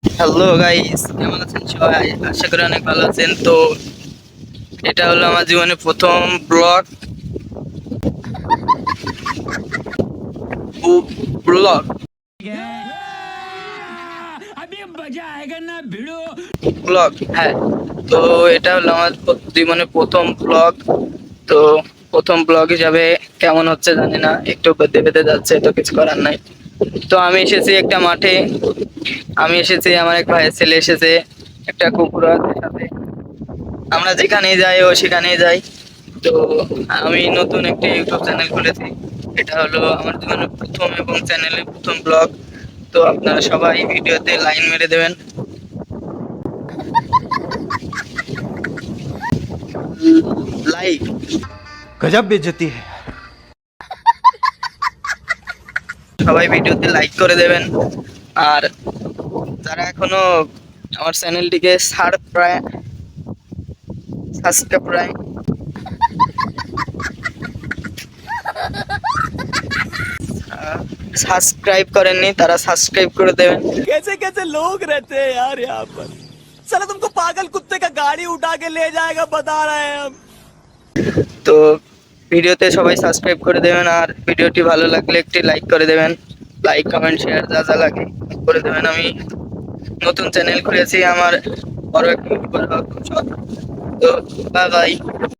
Hello guys, কেমন আছেন সবাই? আশা করি অনেক ভালো আছেন। তো এটা হলো আমার জীবনের প্রথম ব্লগ। ব্লগ ব্লগ হ্যাঁ। তো এটা হলো আমার জীবনের প্রথম ব্লগ। তো প্রথম ব্লগ হিসাবে কেমন হচ্ছে জানি না, একটু বেঁধে বেঁধে যাচ্ছে, তো কিছু করার নাই। তো আমি এসেছি একটা মাঠে, আমি এসেছি, আমার এক ভাইয়ের ছেলে এসেছে, একটা কুকুর আছে সাথে। আমরা যেখানেই যাই ও সেখানেই যাই। তো আমি নতুন একটি ইউটিউব চ্যানেল খুলেছি। এটা হলো আমার জীবনের প্রথম এবং চ্যানেলের প্রথম ব্লগ। তো আপনারা সবাই ভিডিওতে লাইন মেরে দেবেন, লাইক। गजब बेइज्जती है। সবাই ভিডিওতে লাইক করে দেবেন। আর যারা এখনো আমার চ্যানেলটিকে সাবস্ক্রাইব সাবস্ক্রাইব করেননি, তারা সাবস্ক্রাইব করে দেবেন। कैसे कैसे लोग रहते हैं यार यहाँ पर। साला तुमको पागल कुत्ते का गाड़ी उठा के ले जाएगा बता रहे हैं हम। তো ভিডিওতে সবাই সাবস্ক্রাইব করে দেবেন, আর ভিডিওটি ভালো লাগলে একটি লাইক করে দেবেন। লাইক, কমেন্ট, শেয়ার যা যা লাগে করে দেবেন। আমি নতুন চ্যানেল খুলেছি, আমার বড় একটা ইউটিউবার হওয়ার খুব শখ। তো বাই বাই।